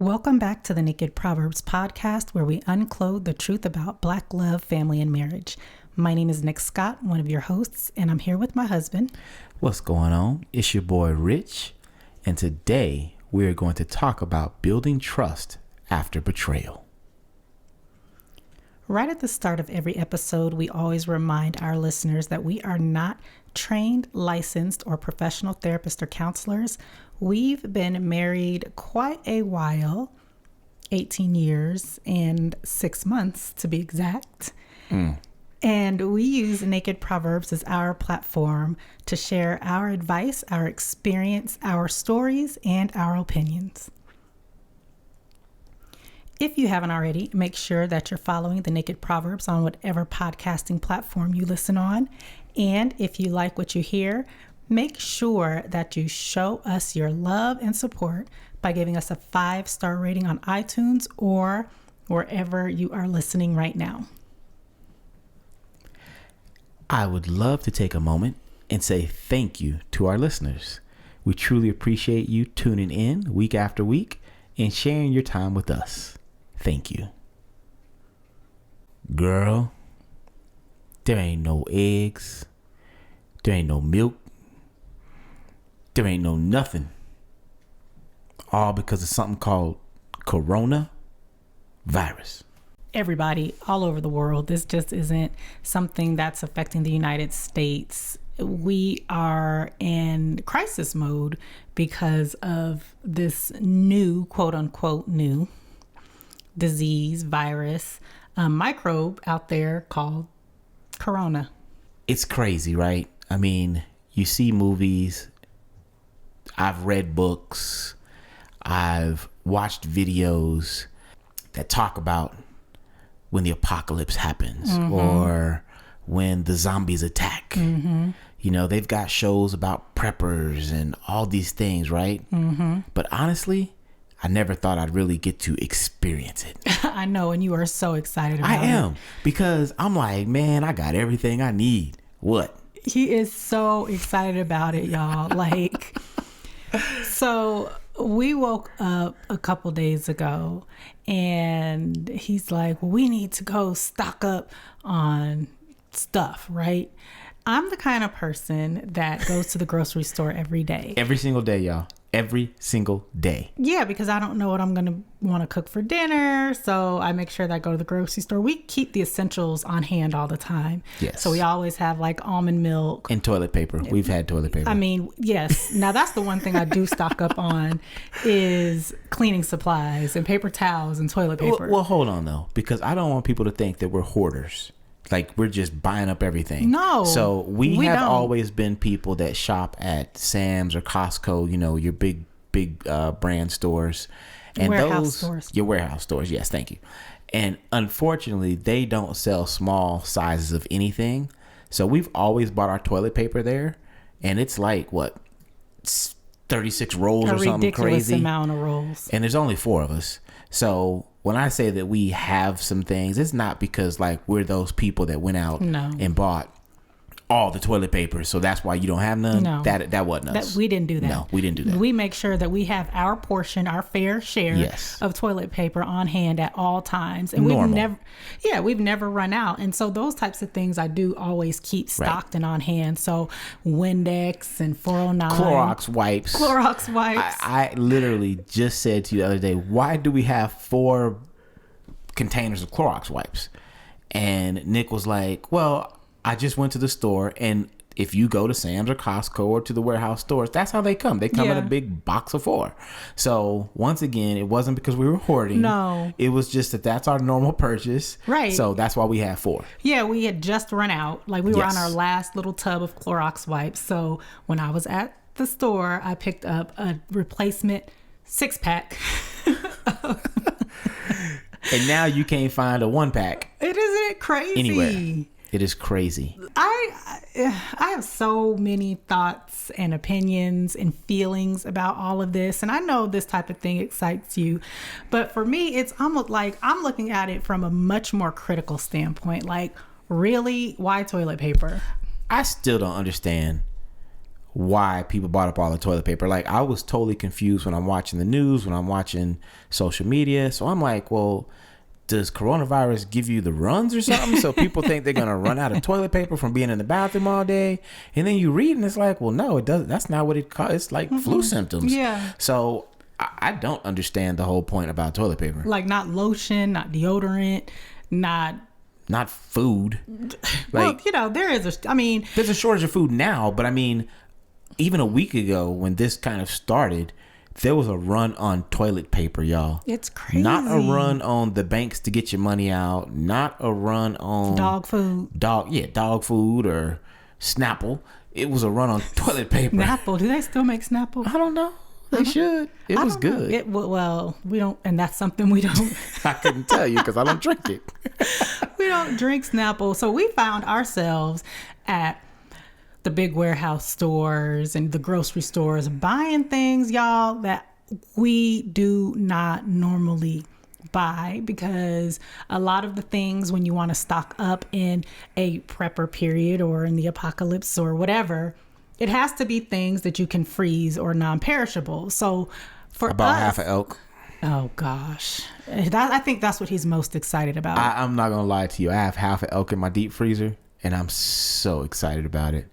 Welcome back to the Naked Proverbs podcast, where we unclothe the truth about Black love, family, and marriage. My name is Nik Scott, one of your hosts, and I'm here with my husband. What's going on? It's your boy Rich, and today we're going to talk about building trust after betrayal. Right at the start of every episode, we always remind our listeners that we are not trained, licensed, or professional therapists or counselors. We've been married quite a while, 18 years and 6 months to be exact. And we use Naked Proverbs as our platform to share our advice, our experience, our stories, and our opinions. If you haven't already, make sure that you're following the Naked Proverbs on whatever podcasting platform you listen on. And if you like what you hear, make sure that you show us your love and support by giving us a 5-star rating on iTunes or wherever you are listening right now. I would love to take a moment and say thank you to our listeners. We truly appreciate you tuning in week after week and sharing your time with us. Thank you. Girl, there ain't no eggs. There ain't no milk. There ain't no nothing. All because of something called coronavirus. Everybody all over the world, this just isn't something that's affecting the United States. We are in crisis mode because of this new, quote unquote, new disease, virus, microbe out there called corona. It's crazy, right? I mean, you see movies, I've read books, I've watched videos that talk about when the apocalypse happens or when the zombies attack. You know, they've got shows about preppers and all these things, right? But honestly, I never thought I'd really get to experience it. I know, and you are so excited about it. I am, because I'm like, man, I got everything I need. What? He is so excited about it, y'all. Like, so we woke up a couple days ago and he's like, we need to go stock up on stuff, right? I'm the kind of person that goes to the grocery store every day. Every single day, y'all. Every single day. Yeah, because I don't know what I'm going to want to cook for dinner. So I make sure that I go to the grocery store. We keep the essentials on hand all the time. Yes. So we always have like almond milk. And toilet paper. We've had toilet paper. I mean, yes. Now that's the one thing I do stock up on is cleaning supplies and paper towels and toilet paper. Well, hold on though, because I don't want people to think that we're hoarders. Like we're just buying up everything. No. So we have don't. always been people that shop at Sam's or Costco, you know, your big brand stores. And warehouse stores. Your warehouse stores. Yes, thank you. And unfortunately, they don't sell small sizes of anything. So we've always bought our toilet paper there. And it's like, what, 36 rolls or something crazy? A ridiculous amount of rolls. And there's only 4 of us. So when I say that we have some things, it's not because like we're those people that went out and bought all the toilet paper, so that's why you don't have none. No. That wasn't us. We didn't do that. No, we didn't do that. We make sure that we have our portion, our fair share of toilet paper on hand at all times. And we've never run out. And so those types of things I do always keep stocked and on hand. So Windex and 409. Clorox wipes. I literally just said to you the other day, why do we have 4 containers of Clorox wipes? And Nick was like, well, I just went to the store, and if you go to Sam's or Costco or to the warehouse stores, that's how they come. They come in a big box of 4. So once again, it wasn't because we were hoarding. No. It was just that's our normal purchase. Right. So that's why we have 4. Yeah, we had just run out. Like we were on our last little tub of Clorox wipes. So when I was at the store, I picked up a replacement 6-pack. And now you can't find a 1-pack. Isn't it crazy? Anywhere. It is crazy. I have so many thoughts and opinions and feelings about all of this. And I know this type of thing excites you. But for me, it's almost like I'm looking at it from a much more critical standpoint. Like, really? Why toilet paper? I still don't understand why people bought up all the toilet paper. Like, I was totally confused when I'm watching the news, when I'm watching social media. So I'm like, well, does coronavirus give you the runs or something? So people think they're going to run out of toilet paper from being in the bathroom all day. And then you read and it's like, well, no, it doesn't. That's not what it causes. It's like flu symptoms. Yeah. So I don't understand the whole point about toilet paper. Like, not lotion, not deodorant, not food. well, Like, you know, there's a shortage of food now, but I mean, even a week ago when this kind of started, there was a run on toilet paper, y'all. It's crazy. Not a run on the banks to get your money out. Not a run on dog food. Dog food or Snapple. It was a run on toilet paper. Snapple. Do they still make Snapple? I don't know. They should. It was good. Well, we don't, and that's something we don't. I couldn't tell you because I don't drink it. We don't drink Snapple. So we found ourselves at the big warehouse stores and the grocery stores buying things, y'all, that we do not normally buy, because a lot of the things, when you want to stock up in a prepper period or in the apocalypse or whatever, it has to be things that you can freeze or non-perishable. So for about us, half an elk. Oh gosh, I think that's what he's most excited about. I'm not gonna lie to you. I have half an elk in my deep freezer, and I'm so excited about it.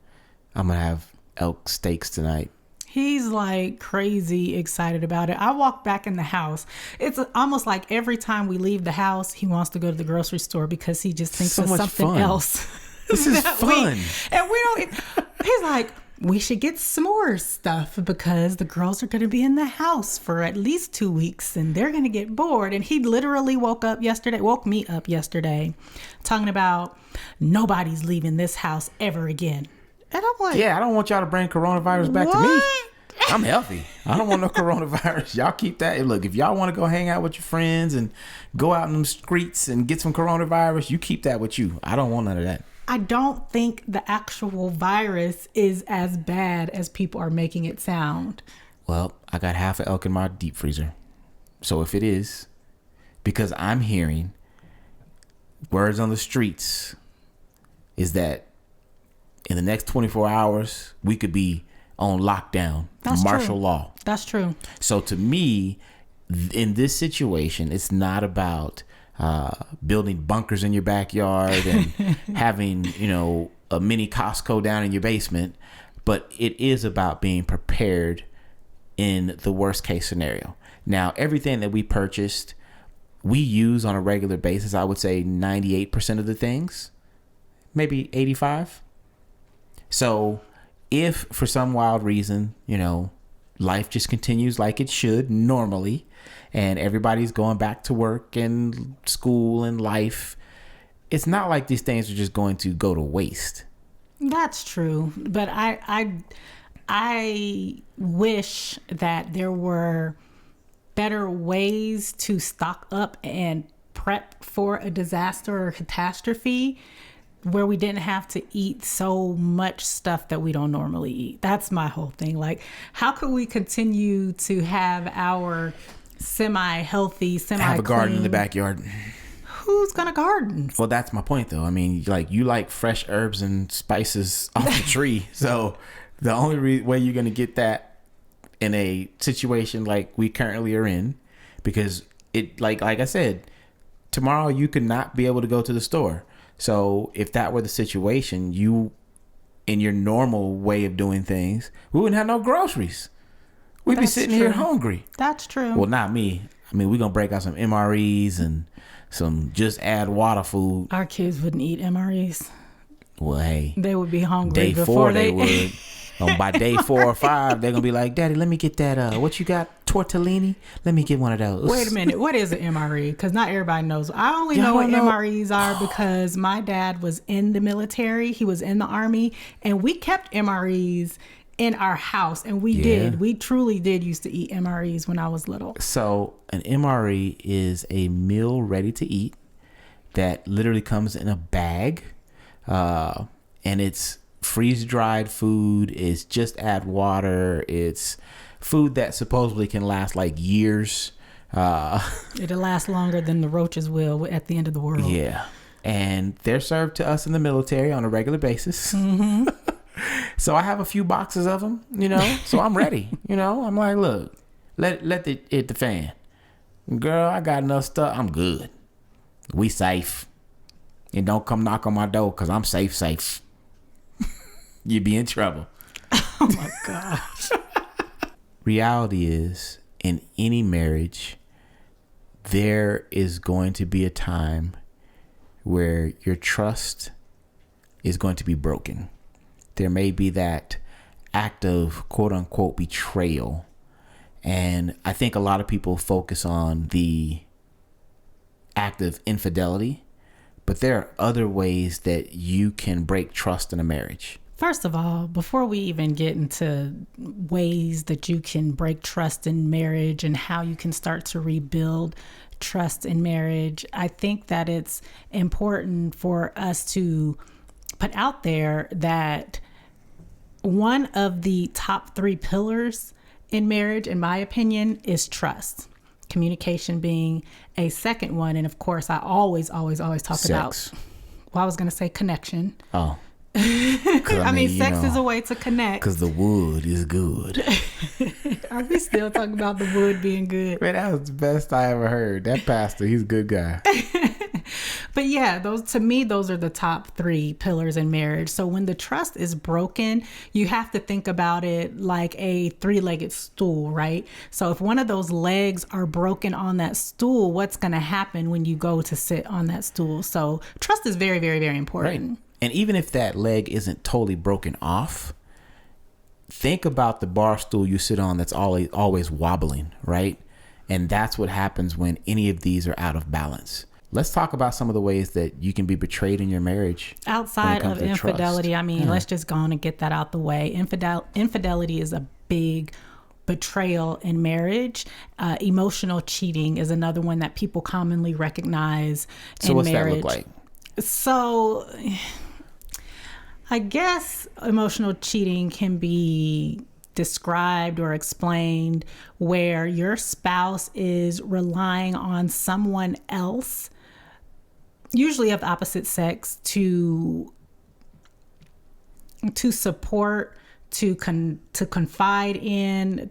I'm gonna have elk steaks tonight. He's like crazy excited about it. I walk back in the house. It's almost like every time we leave the house, he wants to go to the grocery store because he just thinks of something else. This is fun. And we don't. He's like, we should get s'mores stuff because the girls are going to be in the house for at least 2 weeks and they're going to get bored. And he literally woke me up yesterday talking about nobody's leaving this house ever again. And I'm like, yeah, I don't want y'all to bring coronavirus back to me. I'm healthy. I don't want no coronavirus. Y'all keep that. Look, if y'all want to go hang out with your friends and go out in them streets and get some coronavirus, you keep that with you. I don't want none of that. I don't think the actual virus is as bad as people are making it sound. Well, I got half an elk in my deep freezer. So if it is, because I'm hearing words on the streets is that in the next 24 hours, we could be on lockdown, martial law. That's true. So to me, in this situation, it's not about building bunkers in your backyard and having, a mini Costco down in your basement, but it is about being prepared in the worst case scenario. Now, everything that we purchased, we use on a regular basis. I would say 98% of the things, maybe 85. So if for some wild reason, life just continues like it should normally, and everybody's going back to work and school and life, it's not like these things are just going to go to waste. That's true. But I wish that there were better ways to stock up and prep for a disaster or catastrophe where we didn't have to eat so much stuff that we don't normally eat. That's my whole thing. Like, how could we continue to have our semi-healthy, semi-clean... Have a garden in the backyard. Who's gonna garden? Well, that's my point, though. I mean, you like fresh herbs and spices off the tree. So the only way you're gonna get that in a situation like we currently are in, because it, like I said, tomorrow you could not be able to go to the store. So if that were the situation, you, in your normal way of doing things, we wouldn't have no groceries. We'd be sitting here hungry. That's true. Well, not me. I mean, we're going to break out some MREs and some just add water food. Our kids wouldn't eat MREs. Well, hey. They would be hungry day before 4 they would. By day 4 or 5, they're going to be like, Daddy, let me get that, what you got, tortellini? Let me get one of those. Wait a minute. What is an MRE? Because not everybody knows. I only know what MREs are because my dad was in the military. He was in the Army. And we kept MREs in our house. And we did. We truly did used to eat MREs when I was little. So an MRE is a meal ready to eat that literally comes in a bag. And it's freeze-dried food. Is just add water. It's food that supposedly can last like years. It'll last longer than the roaches will at the end of the world. Yeah. And they're served to us in the military on a regular basis. Mm-hmm. So I have a few boxes of them, so I'm ready. I'm like, look, let it hit the fan. Girl, I got enough stuff. I'm good. We safe. And don't come knock on my door because I'm safe. You be in trouble. Oh my gosh. Reality is, in any marriage, there is going to be a time where your trust is going to be broken. There may be that act of quote unquote betrayal. And I think a lot of people focus on the act of infidelity, but there are other ways that you can break trust in a marriage. First of all, before we even get into ways that you can break trust in marriage and how you can start to rebuild trust in marriage, I think that it's important for us to put out there that one of the top 3 pillars in marriage, in my opinion, is trust. Communication being a second one. And of course, I always talk about, I was going to say connection. Oh. I mean, sex is a way to connect. Because the wood is good. Are we still talking about the wood being good? Man, that was the best I ever heard. That pastor, he's a good guy. But yeah, those are the top 3 pillars in marriage. So when the trust is broken, you have to think about it like a 3-legged stool, right? So if one of those legs are broken on that stool, what's going to happen when you go to sit on that stool? So trust is very, very, very important. Right. And even if that leg isn't totally broken off, think about the bar stool you sit on that's always wobbling, right? And that's what happens when any of these are out of balance. Let's talk about some of the ways that you can be betrayed in your marriage. Outside of infidelity, I mean, let's just go on and get that out the way. Infidelity is a big betrayal in marriage. Emotional cheating is another one that people commonly recognize in marriage. So what's that look like? So I guess emotional cheating can be described or explained where your spouse is relying on someone else, usually of opposite sex, to support, to confide in,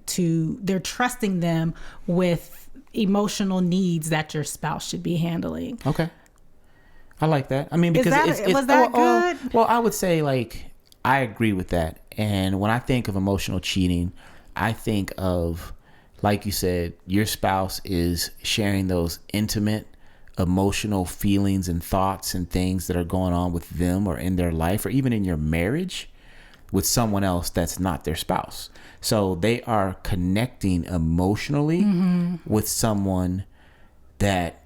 they're trusting them with emotional needs that your spouse should be handling. Okay. I like that. I mean, because was that good? Well, I would say, like, I agree with that. And when I think of emotional cheating, I think of, like you said, your spouse is sharing those intimate emotional feelings and thoughts and things that are going on with them or in their life or even in your marriage with someone else that's not their spouse. So they are connecting emotionally with someone that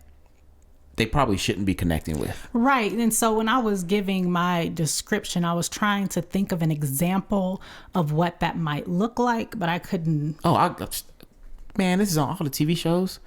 they probably shouldn't be connecting with. Right. And so when I was giving my description, I was trying to think of an example of what that might look like, but I couldn't. Man, this is on all the TV shows.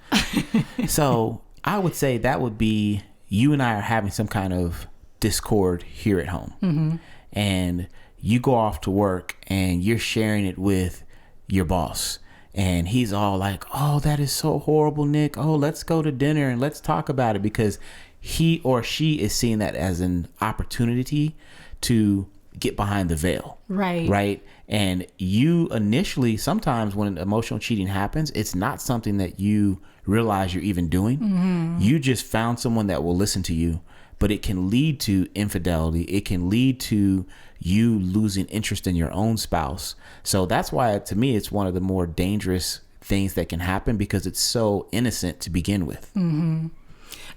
So I would say that would be you and I are having some kind of discord here at home. And you go off to work and you're sharing it with your boss. And he's all like, oh, that is so horrible, Nik. Oh, let's go to dinner and let's talk about it, because he or she is seeing that as an opportunity to get behind the veil. Right. Right. And you initially, sometimes when emotional cheating happens, it's not something that you realize you're even doing. You just found someone that will listen to you, but it can lead to infidelity. It can lead to you losing interest in your own spouse. So that's why, to me, it's one of the more dangerous things that can happen, because it's so innocent to begin with. And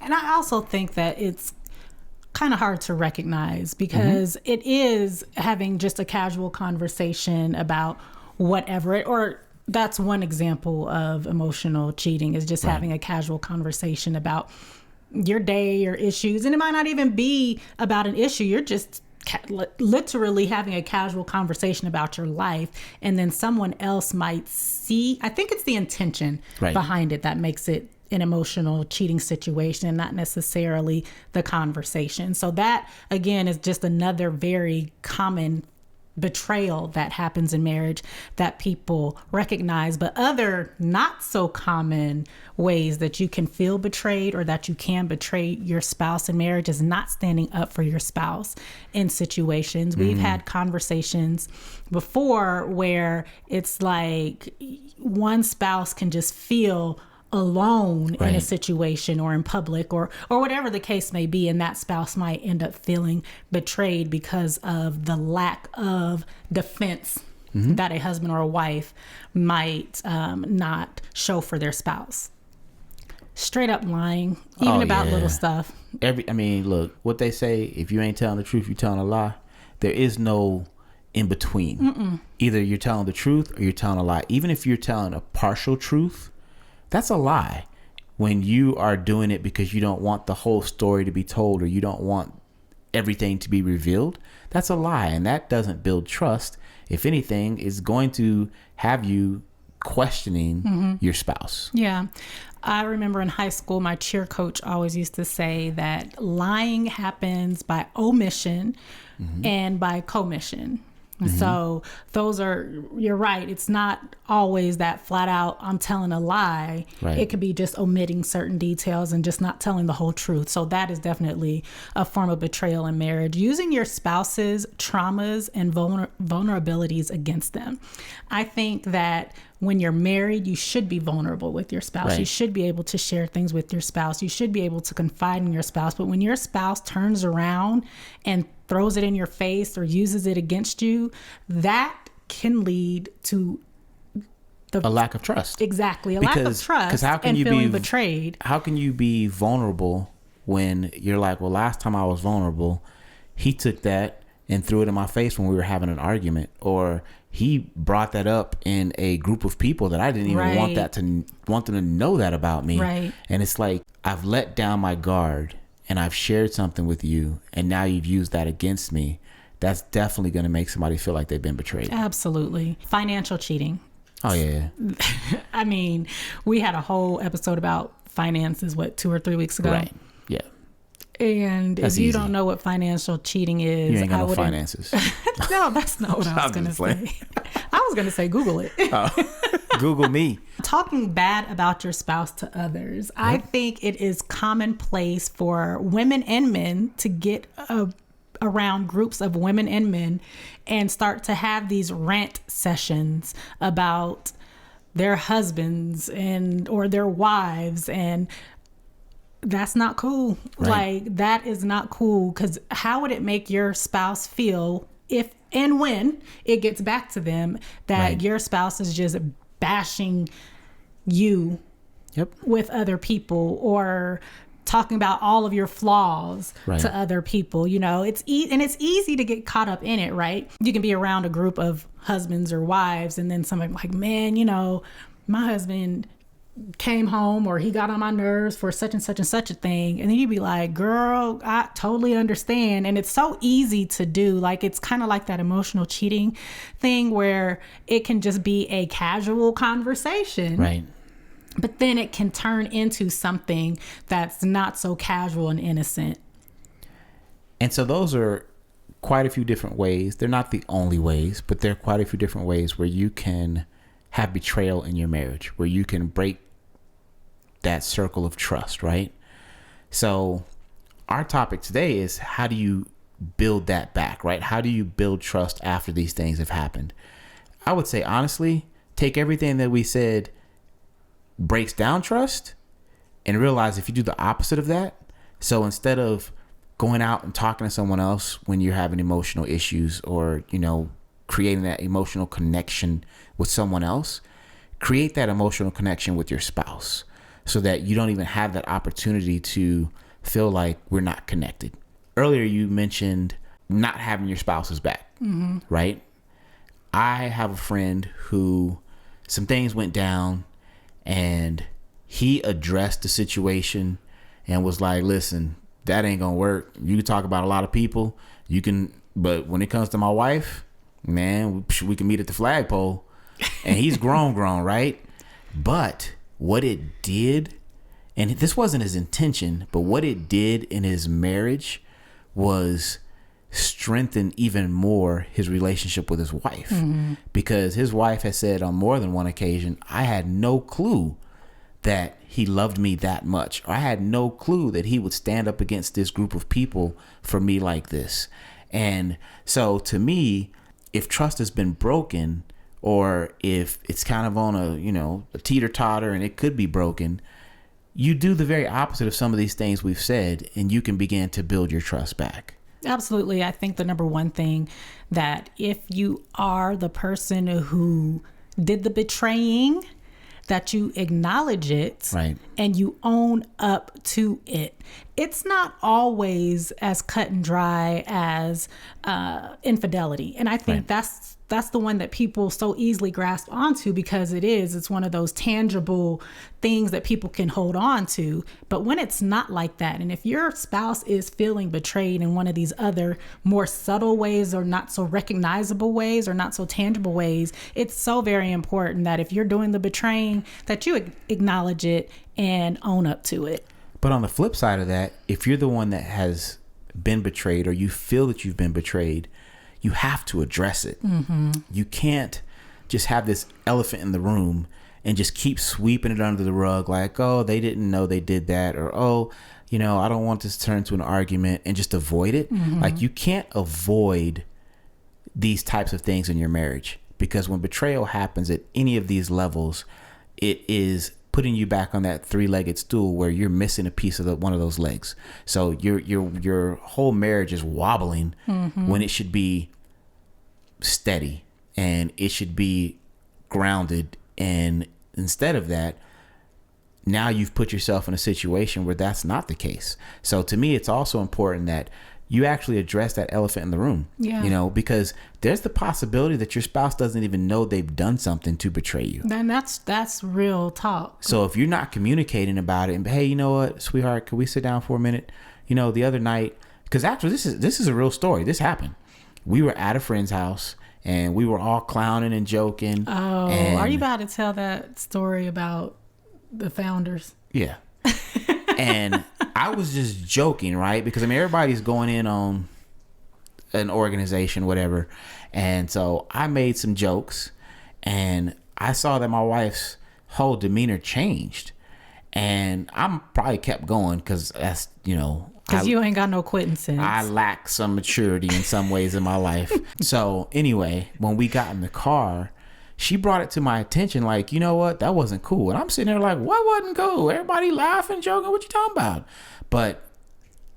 I also think that it's kind of hard to recognize, because it is having just a casual conversation about whatever, or that's one example of emotional cheating, is just having a casual conversation about your day, your issues. And it might not even be about an issue. You're just literally having a casual conversation about your life, and then someone else might see. I think it's the intention behind it that makes it an emotional cheating situation, and not necessarily the conversation. So that, again, is just another very common betrayal that happens in marriage that people recognize, but other not so common ways that you can feel betrayed or that you can betray your spouse in marriage is not standing up for your spouse in situations. We've had conversations before where it's like one spouse can just feel alone in a situation or in public or whatever the case may be, and that spouse might end up feeling betrayed because of the lack of defense that a husband or a wife might not show for their spouse. Straight up lying, even about little stuff. Look, what they say, if you ain't telling the truth, you're telling a lie. There is no in between. Either you're telling the truth or you're telling a lie. Even if you're telling a partial truth, that's a lie. When you are doing it because you don't want the whole story to be told or you don't want everything to be revealed, that's a lie. And that doesn't build trust. If anything, it's going to have you questioning your spouse. Yeah. I remember in high school, my cheer coach always used to say that lying happens by omission and by commission. So those are, you're right. It's not always that flat out, I'm telling a lie. Right. It could be just omitting certain details and just not telling the whole truth. So that is definitely a form of betrayal in marriage. Using your spouse's traumas and vulnerabilities against them. I think that when you're married, you should be vulnerable with your spouse. Right. You should be able to share things with your spouse. You should be able to confide in your spouse. But when your spouse turns around and throws it in your face or uses it against you, that can lead to a lack of trust. Exactly. Lack of trust and feeling betrayed. How can you be vulnerable when you're like, well, last time I was vulnerable, he took that and threw it in my face when we were having an argument, or he brought that up in a group of people that I didn't even want them to know that about me. Right. And it's like, I've let down my guard and I've shared something with you and now you've used that against me. That's definitely going to make somebody feel like they've been betrayed. Absolutely. Financial cheating. Oh yeah. I mean, we had a whole episode about finances, 2 or 3 weeks ago? Right. Yeah. And that's if you easy. Don't know what financial cheating is, you ain't got no finances. No, that's not what I was going to say. I was going to say Google it. Google me. Talking bad about your spouse to others. Yep. I think it is commonplace for women and men to get around groups of women and men and start to have these rant sessions about their husbands or their wives, and that's not cool. Right. Like, that is not cool, because how would it make your spouse feel if and when it gets back to them that your spouse is just bashing you with other people or talking about all of your flaws to other people? You know, it's easy to get caught up in it, right? You can be around a group of husbands or wives and then somebody like, man, you know, my husband came home or he got on my nerves for such and such and such a thing. And then you'd be like, girl, I totally understand. And it's so easy to do. Like, it's kind of like that emotional cheating thing where it can just be a casual conversation. Right. But then it can turn into something that's not so casual and innocent. And so those are quite a few different ways. They're not the only ways, but there are quite a few different ways where you can have betrayal in your marriage, where you can break that circle of trust, right? So our topic today is, how do you build that back, right? How do you build trust after these things have happened? I would say, honestly, take everything that we said breaks down trust and realize if you do the opposite of that. So instead of going out and talking to someone else when you're having emotional issues, or, you know, creating that emotional connection with someone else, create that emotional connection with your spouse so that you don't even have that opportunity to feel like we're not connected. Earlier, you mentioned not having your spouse's back, right? I have a friend who some things went down and he addressed the situation and was like, listen, that ain't gonna work. You can talk about a lot of people, but when it comes to my wife, man, we can meet at the flagpole. And he's grown, right? But what it did, and this wasn't his intention, but what it did in his marriage was strengthened even more his relationship with his wife, because his wife has said on more than one occasion, I had no clue that he loved me that much, or I had no clue that he would stand up against this group of people for me like this. And so to me, if trust has been broken, or if it's kind of on a teeter-totter and it could be broken, you do the very opposite of some of these things we've said, and you can begin to build your trust back. Absolutely. I think the number one thing, that if you are the person who did the betraying, that you acknowledge it, right, and you own up to it. It's not always as cut and dry as infidelity. And I think right. that's the one that people so easily grasp onto, because it's one of those tangible things that people can hold on to. But when it's not like that, and if your spouse is feeling betrayed in one of these other more subtle ways, or not so recognizable ways, or not so tangible ways, it's so very important that if you're doing the betraying, that you acknowledge it and own up to it. But on the flip side of that, if you're the one that has been betrayed, or you feel that you've been betrayed, you have to address it. You can't just have this elephant in the room and just keep sweeping it under the rug, like, oh, they didn't know they did that, or, oh, I don't want this to turn into an argument, and just avoid it. Like, you can't avoid these types of things in your marriage, because when betrayal happens at any of these levels, it is putting you back on that three-legged stool where you're missing a piece of one of those legs. So your whole marriage is wobbling when it should be steady, and it should be grounded. And instead of that, now you've put yourself in a situation where that's not the case. So to me, it's also important that you actually address that elephant in the room. Yeah. Because there's the possibility that your spouse doesn't even know they've done something to betray you. Then that's real talk. So if you're not communicating about it, and, hey, you know what, sweetheart, can we sit down for a minute? The other night, because actually this is a real story. This happened. We were at a friend's house, and we were all clowning and joking. Oh, are you about to tell that story about the founders? Yeah. And I was just joking, right? Because everybody's going in on an organization, whatever. And so I made some jokes, and I saw that my wife's whole demeanor changed, and I probably kept going because that's, because you ain't got no quitting sense. I lack some maturity in some ways in my life. So anyway, when we got in the car, she brought it to my attention, like, you know what, that wasn't cool. And I'm sitting there like, what wasn't cool? Everybody laughing, joking, what you talking about? But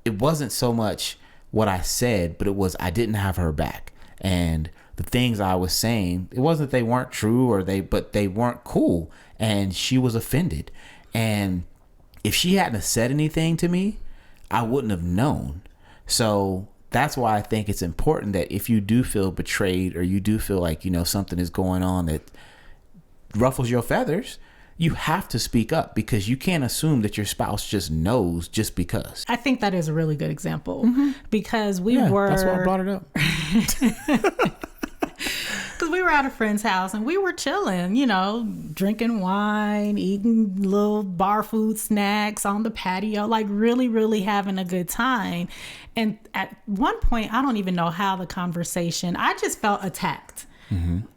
it wasn't so much what I said, but it was, I didn't have her back. And the things I was saying, it wasn't that they weren't true, but they weren't cool. And she was offended. And if she hadn't said anything to me, I wouldn't have known. So that's why I think it's important that if you do feel betrayed, or you do feel like, something is going on that ruffles your feathers, you have to speak up, because you can't assume that your spouse just knows just because. I think that is a really good example, because that's why I brought it up. Because we were at a friend's house, and we were chilling, drinking wine, eating little bar food snacks on the patio, like really, really having a good time. And at one point, I don't even know how the conversation, I just felt attacked.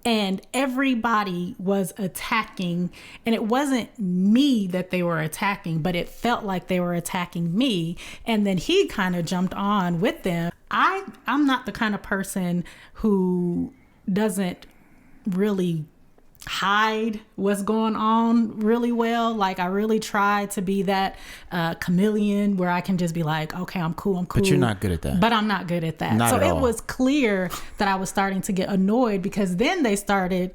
And everybody was attacking, and it wasn't me that they were attacking, but it felt like they were attacking me. And then he kind of jumped on with them. I'm not the kind of person who doesn't really hide what's going on really well. Like, I really try to be that chameleon where I can just be like, okay, I'm cool. But you're not good at that. But I'm not good at that. Not so at it all. was clear that I was starting to get annoyed, because then they started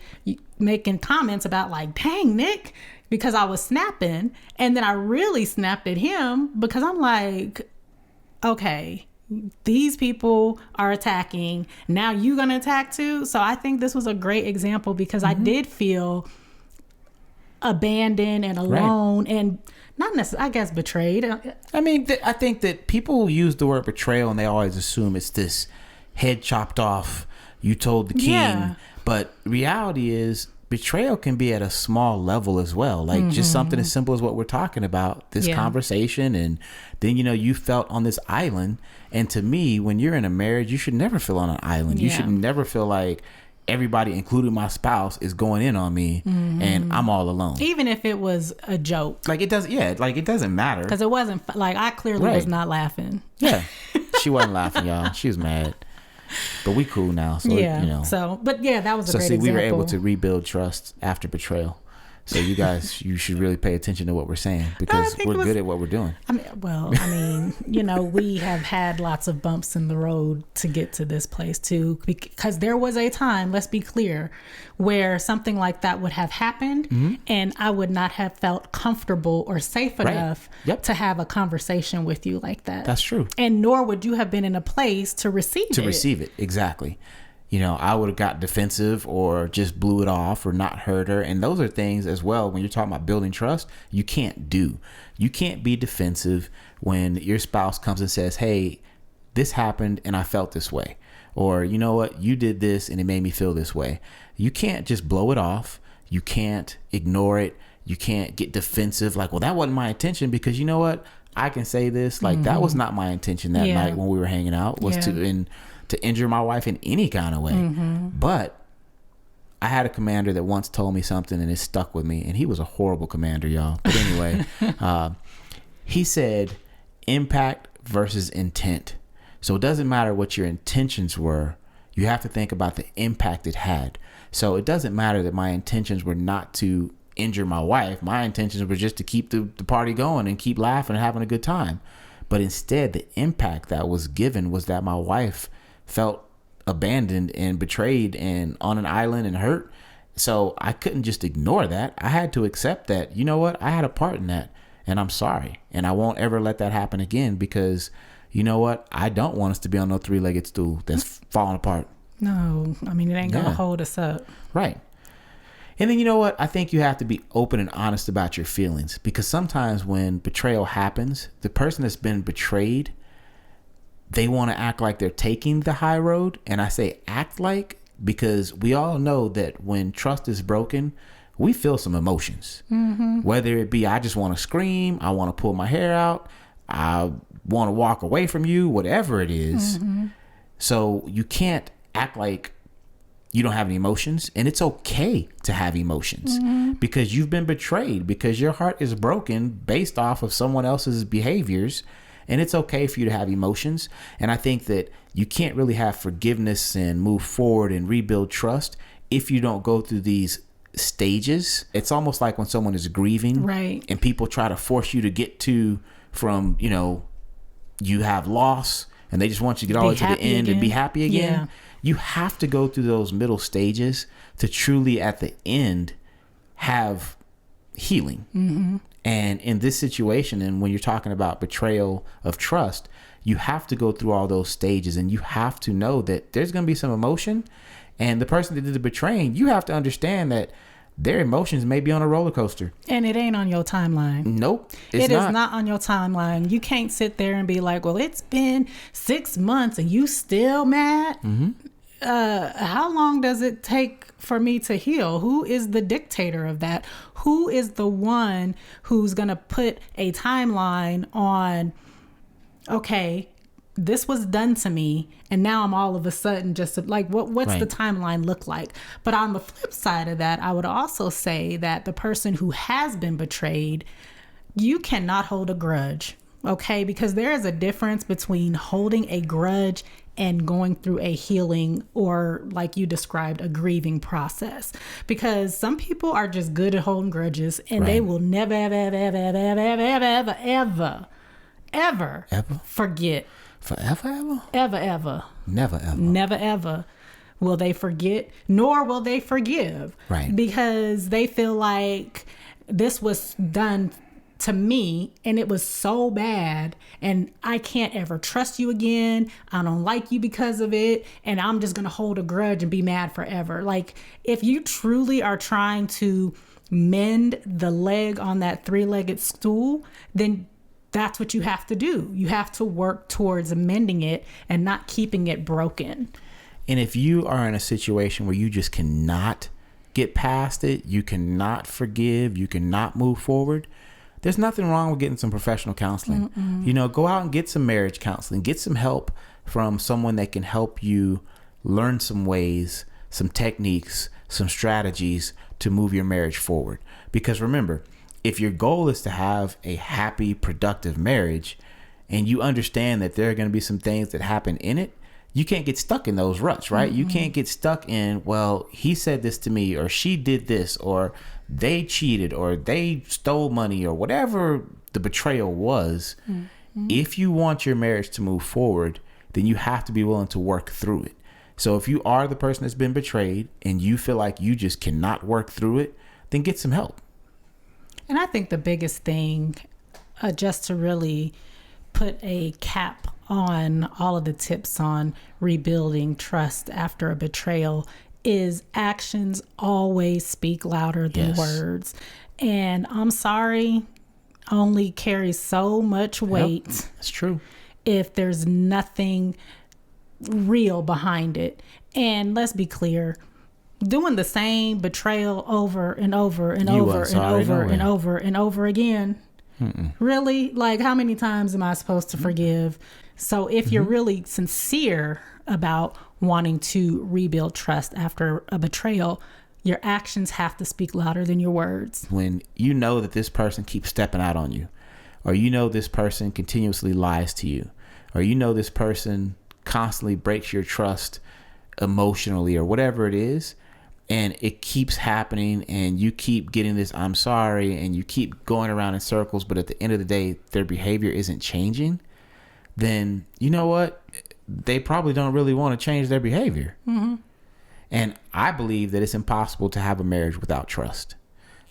making comments about, like, dang, Nik, because I was snapping. And then I really snapped at him, because I'm like, okay, these people are attacking. Now you gonna attack too? So I think this was a great example, because I did feel abandoned and alone, and not necessarily, I guess, betrayed. I think that people use the word betrayal, and they always assume it's this head chopped off, you told the king. Yeah. But reality is, betrayal can be at a small level as well. Like just something as simple as what we're talking about, this conversation. And then, you felt on this island. And to me, when you're in a marriage, you should never feel on an island. You should never feel like everybody, including my spouse, is going in on me and I'm all alone. Even if it was a joke. Like it doesn't matter. Because it wasn't, I clearly was not laughing. Yeah. She wasn't laughing, y'all. She was mad. But we cool now. So, So, but yeah, that was a great example. We were able to rebuild trust after betrayal. So you guys, you should really pay attention to what we're saying, because we're good at what we're doing. We have had lots of bumps in the road to get to this place too, because there was a time, let's be clear, where something like that would have happened and I would not have felt comfortable or safe enough to have a conversation with you like that. That's true. And nor would you have been in a place to receive it. Exactly. I would have got defensive or just blew it off or not heard her. And those are things as well, when you're talking about building trust, you can't do. You can't be defensive when your spouse comes and says, hey, this happened and I felt this way. Or, you know what, you did this and it made me feel this way. You can't just blow it off. You can't ignore it. You can't get defensive like, well, that wasn't my intention, because you know what, I can say this. Like, that was not my intention that night when we were hanging out, was to injure my wife in any kind of way. But I had a commander that once told me something and it stuck with me, and he was a horrible commander, y'all. But anyway, he said impact versus intent. So it doesn't matter what your intentions were. You have to think about the impact it had. So it doesn't matter that my intentions were not to injure my wife. My intentions were just to keep the party going and keep laughing and having a good time. But instead, the impact that was given was that my wife felt abandoned and betrayed and on an island and hurt. So I couldn't just ignore that. I had to accept that, you know what, I had a part in that, and I'm sorry. And I won't ever let that happen again, because you know what, I don't want us to be on no three-legged stool that's falling apart. No, it ain't gonna hold us up. Right. And then, you know what, I think you have to be open and honest about your feelings, because sometimes when betrayal happens, the person that's been betrayed, they want to act like they're taking the high road. And I say act like, because we all know that when trust is broken, we feel some emotions. Whether it be, I just want to scream, I want to pull my hair out, I want to walk away from you, whatever it is. So you can't act like you don't have any emotions. And it's okay to have emotions, because you've been betrayed, because your heart is broken based off of someone else's behaviors. And it's okay for you to have emotions. And I think that you can't really have forgiveness and move forward and rebuild trust if you don't go through these stages. It's almost like when someone is grieving, right? And people try to force you to get to from, you have loss and they just want you to get all the way to the end and be happy again. Yeah. You have to go through those middle stages to truly at the end have healing. And in this situation, and when you're talking about betrayal of trust, you have to go through all those stages, and you have to know that there's going to be some emotion. And the person that did the betraying, you have to understand that their emotions may be on a roller coaster. And it ain't on your timeline. Nope. It is not on your timeline. You can't sit there and be like, well, it's been 6 months and you still mad? How long does it take for me to heal? Who is the dictator of that? Who is the one who's going to put a timeline on, okay, this was done to me, and now I'm all of a sudden just like, what's the timeline look like? But on the flip side of that, I would also say that the person who has been betrayed, you cannot hold a grudge, okay? Because there is a difference between holding a grudge and going through a healing, or like you described, a grieving process. Because some people are just good at holding grudges, and they will never, ever forget. Forever? Ever. Never ever will they forget, nor will they forgive. Right. Because they feel like this was done to me and it was so bad, and I can't ever trust you again. I don't like you because of it, and I'm just gonna hold a grudge and be mad forever. Like, if you truly are trying to mend the leg on that three-legged stool, then that's what you have to do. You have to work towards mending it and not keeping it broken. And if you are in a situation where you just cannot get past it, you cannot forgive, you cannot move forward, there's nothing wrong with getting some professional counseling. Go out and get some marriage counseling, get some help from someone that can help you learn some ways, some techniques, some strategies to move your marriage forward. Because remember, if your goal is to have a happy, productive marriage, and you understand that there are going to be some things that happen in it, you can't get stuck in those ruts, right? You can't get stuck in, well, he said this to me, or she did this, or they cheated, or they stole money, or whatever the betrayal was. If you want your marriage to move forward, then you have to be willing to work through it. So if you are the person that's been betrayed and you feel like you just cannot work through it, then get some help. And I think the biggest thing, just to really put a cap on all of the tips on rebuilding trust after a betrayal, is actions always speak louder than words. And I'm sorry only carries so much weight. That's true. If there's nothing real behind it. And let's be clear, doing the same betrayal over and over and over and over and over and over again. Really? Like, how many times am I supposed to forgive? So if you're really sincere about wanting to rebuild trust after a betrayal, your actions have to speak louder than your words. When you know that this person keeps stepping out on you, or this person continuously lies to you, or this person constantly breaks your trust emotionally, or whatever it is, and it keeps happening, and you keep getting this I'm sorry, and you keep going around in circles, but at the end of the day their behavior isn't changing, then you know what, they probably don't really want to change their behavior. And I believe that it's impossible to have a marriage without trust.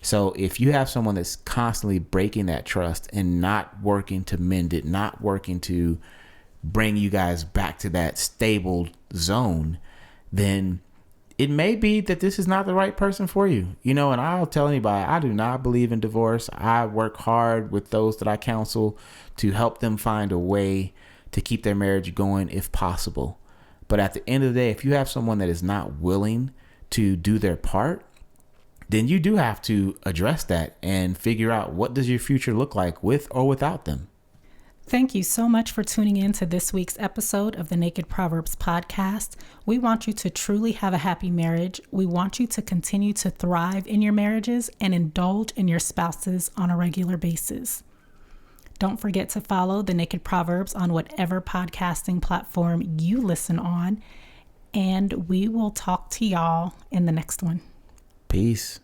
So if you have someone that's constantly breaking that trust and not working to mend it, not working to bring you guys back to that stable zone, then it may be that this is not the right person for you. And I'll tell anybody, I do not believe in divorce. I work hard with those that I counsel to help them find a way to keep their marriage going if possible. But at the end of the day, if you have someone that is not willing to do their part, then you do have to address that and figure out, what does your future look like with or without them? Thank you so much for tuning in to this week's episode of the Naked Proverbs podcast. We want you to truly have a happy marriage. We want you to continue to thrive in your marriages and indulge in your spouses on a regular basis. Don't forget to follow the Naked Proverbs on whatever podcasting platform you listen on. And we will talk to y'all in the next one. Peace.